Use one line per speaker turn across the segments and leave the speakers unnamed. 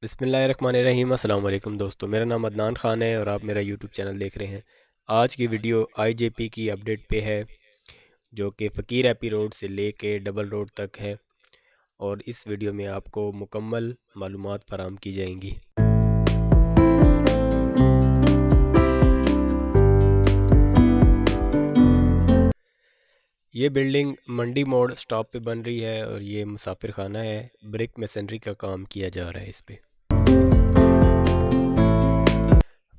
बिस्मिल्लाहिर्रहमानिर्रहीम। अस्सलाम वालेकुम दोस्तों, मेरा नाम अदनान ख़ान है और आप मेरा यूट्यूब चैनल देख रहे हैं। आज की वीडियो आईजेपी की अपडेट पे है, जो कि फ़कीर एपी रोड से लेके डबल रोड तक है, और इस वीडियो में आपको मुकम्मल मालूमात फराहम की जाएंगी। ये बिल्डिंग मंडी मोड़ स्टॉप पे बन रही है और ये मुसाफिर खाना है। ब्रिक मेसनरी का काम किया जा रहा है इस पे।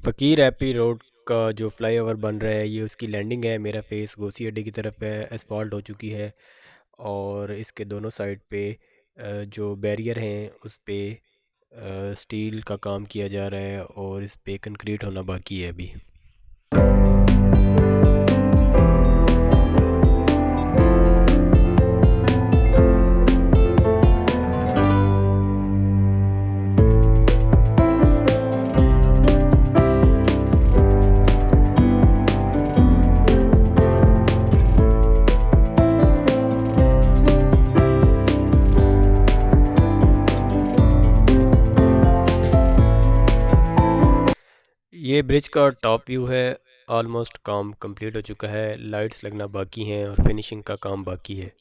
फ़कीर एपी रोड का जो फ्लाईओवर बन रहा है, ये उसकी लैंडिंग है। मेरा फेस गोसी अड्डे की तरफ है, एसफॉल्ट हो चुकी है और इसके दोनों साइड पे जो बैरियर हैं उस पे स्टील का काम किया जा रहा है और इस पे कंक्रीट होना बाकी है अभी। ये ब्रिज का टॉप व्यू है। ऑलमोस्ट काम कंप्लीट हो चुका है, लाइट्स लगना बाकी हैं और फिनिशिंग का काम बाकी है।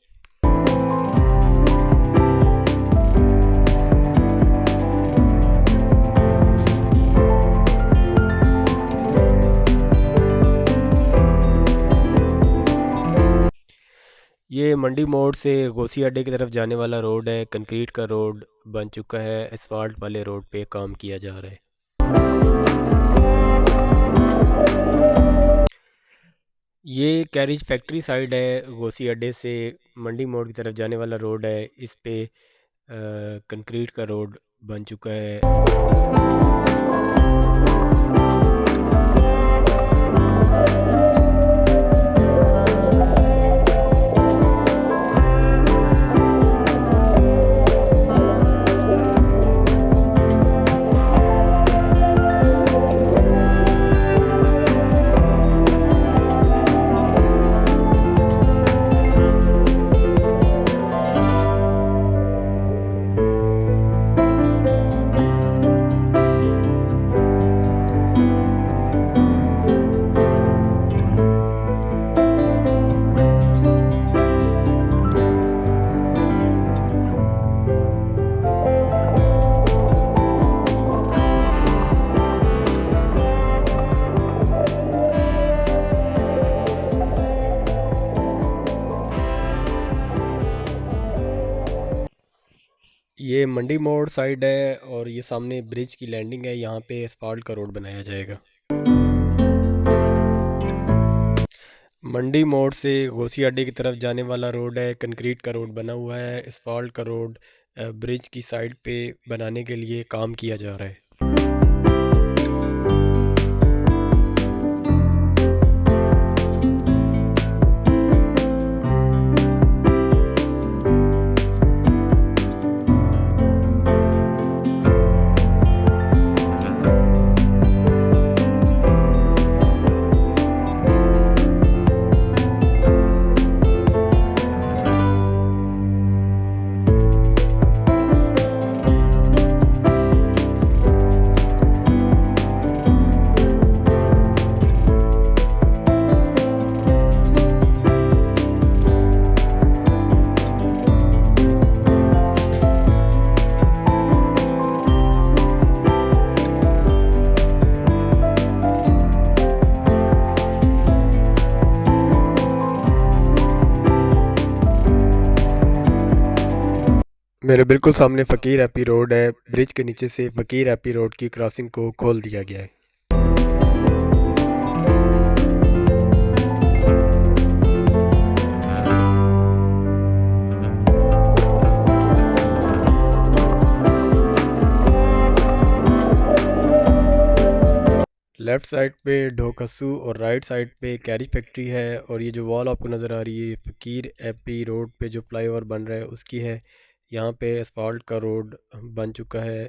ये मंडी मोड़ से गोसी अड्डे की तरफ जाने वाला रोड है। कंक्रीट का रोड बन चुका है, एसफाल्ट वाले रोड पे काम किया जा रहा है। ये कैरिज फैक्ट्री साइड है। गोसी अड्डे से मंडी मोड़ की तरफ जाने वाला रोड है। इस पे कंक्रीट का रोड बन चुका है। ये मंडी मोड़ साइड है और ये सामने ब्रिज की लैंडिंग है। यहाँ पे एसफाल्ट का रोड बनाया जाएगा। मंडी मोड़ से गोसी अड्डे की तरफ जाने वाला रोड है। कंक्रीट का रोड बना हुआ है। एसफाल्ट का रोड ब्रिज की साइड पे बनाने के लिए काम किया जा रहा है। मेरे बिल्कुल सामने फ़कीर एपी रोड है। ब्रिज के नीचे से फ़कीर एपी रोड की क्रॉसिंग को खोल दिया गया है। लेफ़्ट साइड पे ढोकसू और राइट साइड पे कैरी फैक्ट्री है। और ये जो वॉल आपको नज़र आ रही है, फ़कीर एपी रोड पे जो फ्लाईओवर बन रहा है उसकी है। यहाँ पे एसफाल्ट का रोड बन चुका है,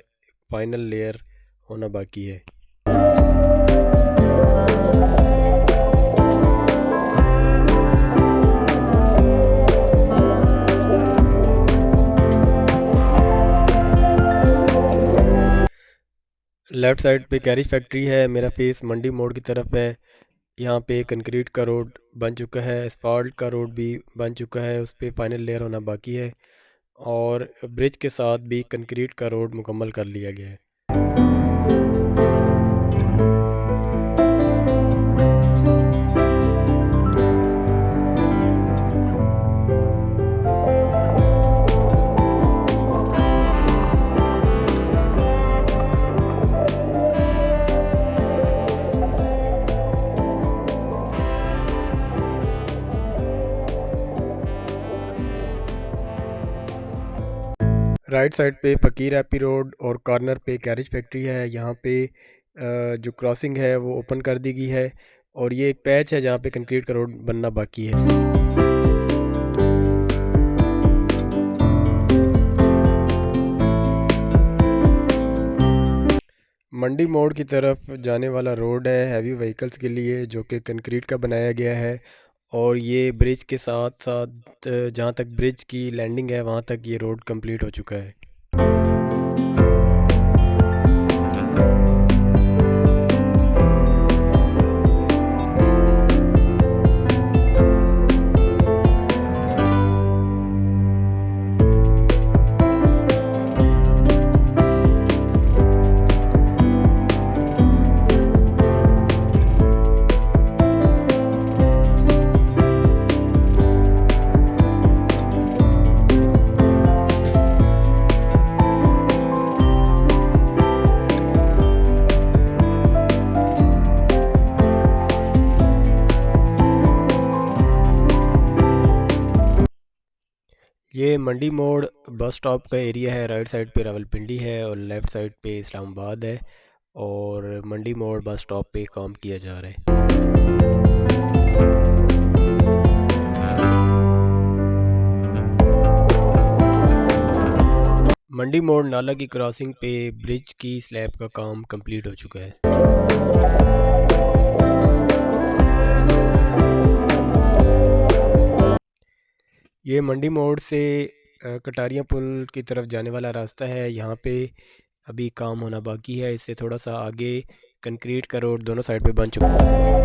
फाइनल लेयर होना बाकी है। लेफ़्ट साइड पे कैरिज फैक्ट्री है, मेरा फेस मंडी मोड़ की तरफ है। यहाँ पे कंक्रीट का रोड बन चुका है, एसफाल्ट का रोड भी बन चुका है, उस पे फाइनल लेयर होना बाकी है और ब्रिज के साथ भी कंक्रीट का रोड मुकम्मल कर लिया गया है। राइट साइड पे फ़कीर हैप्पी रोड और कॉर्नर पे कैरिज फैक्ट्री है। यहाँ पे जो क्रॉसिंग है वो ओपन कर दी गई है और ये एक पैच है जहाँ पे कंक्रीट का रोड बनना बाकी है। मंडी मोड़ की तरफ जाने वाला रोड है हैवी व्हीकल्स के लिए, जो कि कंक्रीट का बनाया गया है और ये ब्रिज के साथ साथ जहाँ तक ब्रिज की लैंडिंग है वहाँ तक ये रोड कंप्लीट हो चुका है। ये मंडी मोड़ बस स्टॉप का एरिया है। राइट साइड पे रावलपिंडी है और लेफ़्ट साइड पे इस्लामाबाद है और मंडी मोड़ बस स्टॉप पे काम किया जा रहा है। मंडी मोड़ नाला की क्रॉसिंग पे ब्रिज की स्लैब का काम कंप्लीट हो चुका है। ये मंडी मोड़ से कटारिया पुल की तरफ जाने वाला रास्ता है। यहाँ पे अभी काम होना बाकी है, इससे थोड़ा सा आगे कंक्रीट का रोड दोनों साइड पे बन चुका है।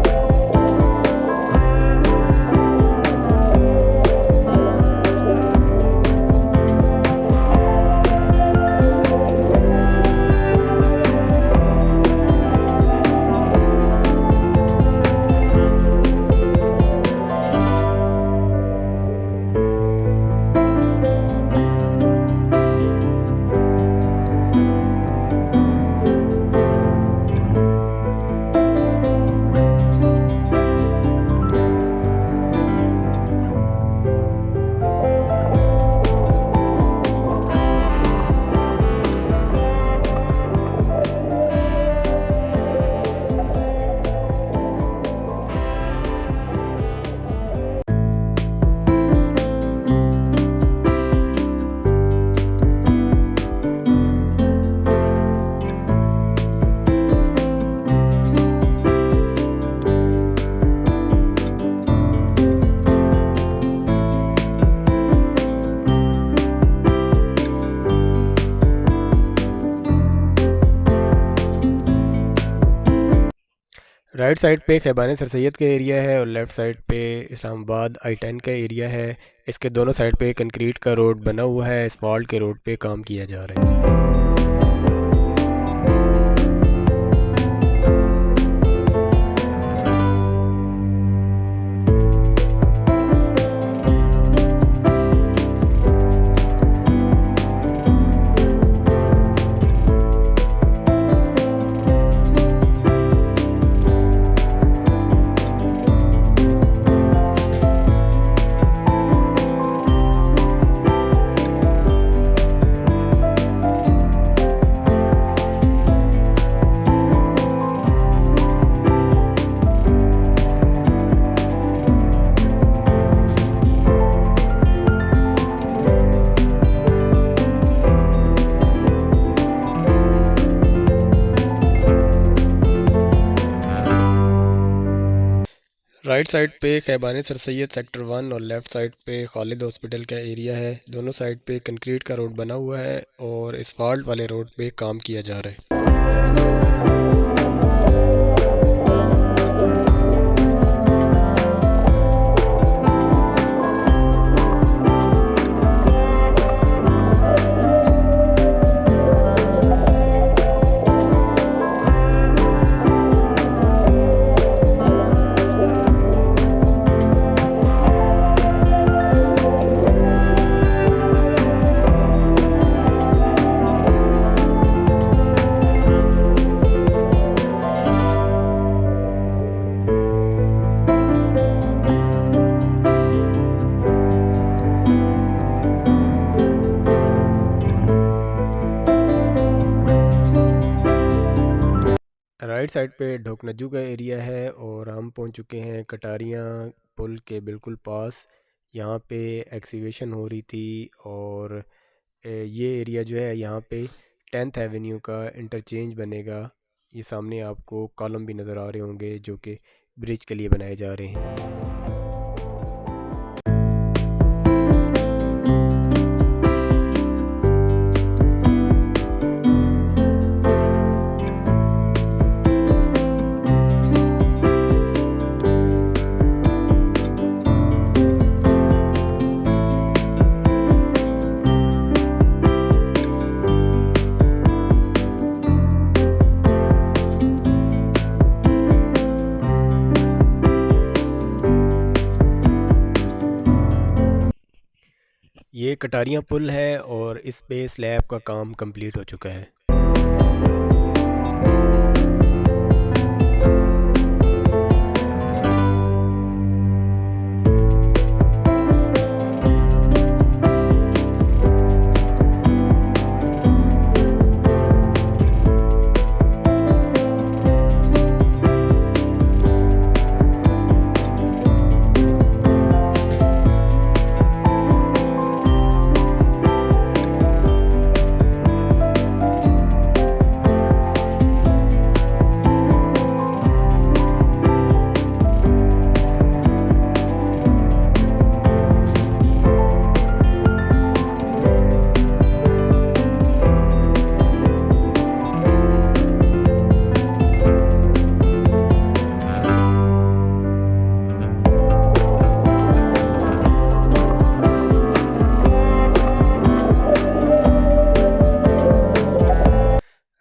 राइट साइड पे खैबान सर सैयद का एरिया है और लेफ़्ट साइड पे इस्लामाबाद I-10 का एरिया है। इसके दोनों साइड पे कंक्रीट का रोड बना हुआ है, एसफाल्ट के रोड पे काम किया जा रहा है। राइट साइड पे खैबान सर सैयद सेक्टर 1 और लेफ़्ट साइड पे खालिद हॉस्पिटल का एरिया है। दोनों साइड पे कंक्रीट का रोड बना हुआ है और इस्फाल्ट वाले रोड पे काम किया जा रहा है। राइट साइड पे ढोकनज्जू का एरिया है और हम पहुंच चुके हैं कटारियाँ पुल के बिल्कुल पास। यहाँ पे एक्सीवेशन हो रही थी और ये एरिया जो है यहाँ पे 10th एवेन्यू का इंटरचेंज बनेगा। ये सामने आपको कॉलम भी नज़र आ रहे होंगे जो कि ब्रिज के लिए बनाए जा रहे हैं। ये कटारियाँ पुल है और इस पे स्लैब का काम कंप्लीट हो चुका है।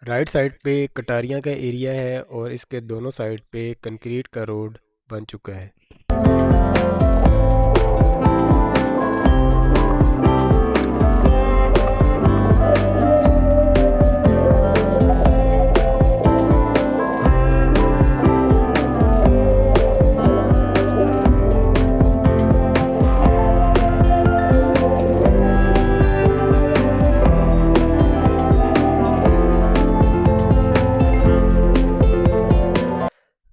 राइट साइड पे कटारियाँ का एरिया है और इसके दोनों साइड पे कंक्रीट का रोड बन चुका है।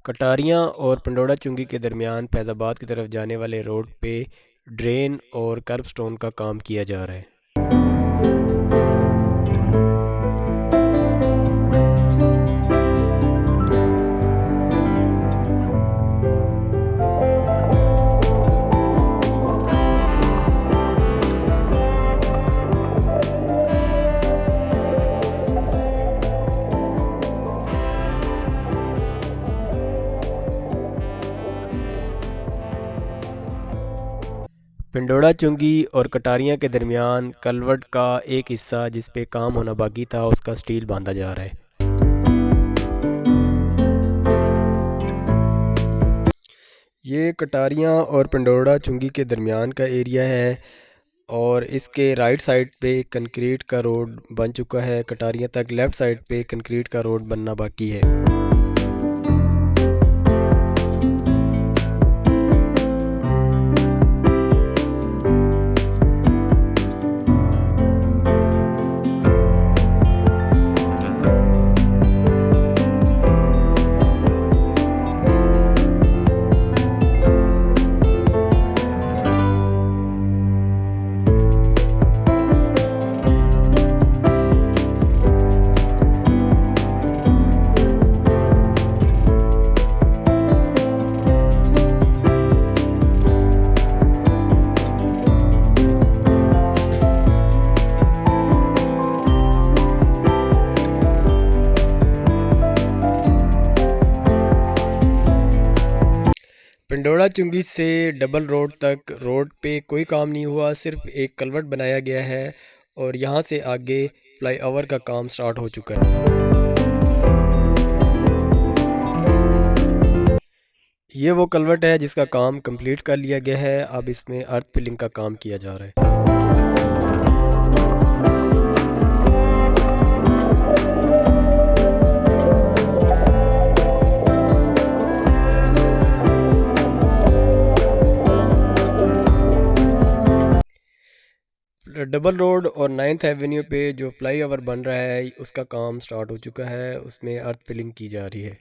कटारियाँ और पंडोड़ा चुंगी के दरमियान फैज़ाबाद की तरफ जाने वाले रोड पे ड्रेन और कर्ब स्टोन का काम किया जा रहा है। पिंडोड़ा चुंगी और कटारियाँ के दरमियान कलवट का एक हिस्सा जिस पे काम होना बाकी था उसका स्टील बांधा जा रहा है। ये कटारियाँ और पिंडोड़ा चुंगी के दरमियान का एरिया है और इसके राइट साइड पे कंक्रीट का रोड बन चुका है। कटारियाँ तक लेफ़्ट साइड पे कंक्रीट का रोड बनना बाकी है। पिंडोरा चुंगी से डबल रोड तक रोड पे कोई काम नहीं हुआ, सिर्फ एक कलवर्ट बनाया गया है और यहाँ से आगे फ्लाईओवर का काम स्टार्ट हो चुका है। ये वो कलवर्ट है जिसका काम कंप्लीट कर लिया गया है। अब इसमें अर्थ फिलिंग का काम किया जा रहा है। डबल रोड और 9th एवेन्यू पे जो फ्लाईओवर बन रहा है उसका काम स्टार्ट हो चुका है, उसमें अर्थ फिलिंग की जा रही है।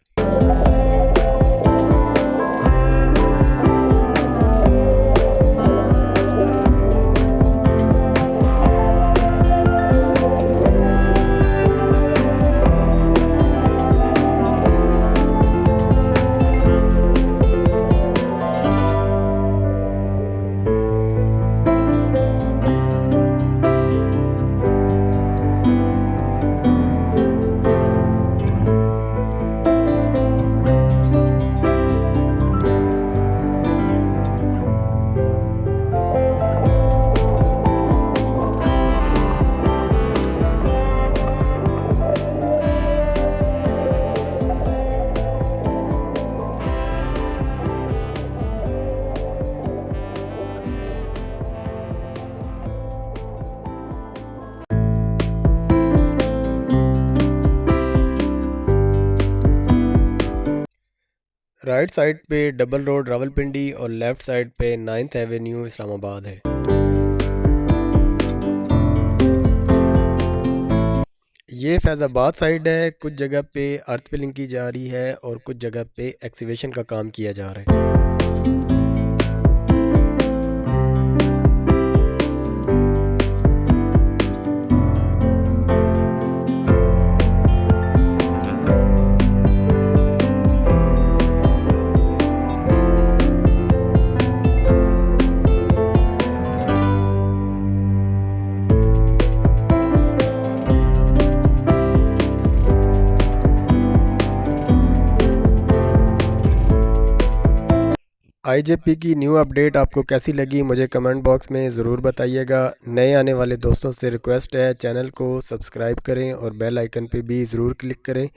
राइट साइड पे डबल रोड रावलपिंडी और लेफ़्ट साइड पे 9th एवेन्यू इस्लामाबाद है। ये फैज़ाबाद साइड है। कुछ जगह पे अर्थ फिलिंग की जा रही है और कुछ जगह पे एक्सीवेशन का काम किया जा रहा है। आईजेपी की न्यू अपडेट आपको कैसी लगी मुझे कमेंट बॉक्स में ज़रूर बताइएगा। नए आने वाले दोस्तों से रिक्वेस्ट है चैनल को सब्सक्राइब करें और बेल आइकन पे भी ज़रूर क्लिक करें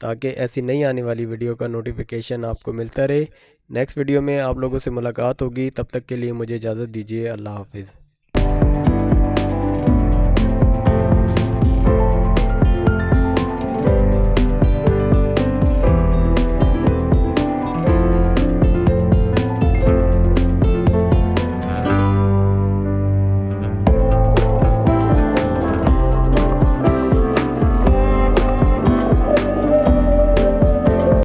ताकि ऐसी नई आने वाली वीडियो का नोटिफिकेशन आपको मिलता रहे। नेक्स्ट वीडियो में आप लोगों से मुलाकात होगी, तब तक के लिए मुझे इजाज़त दीजिए। अल्लाह हाफिज़।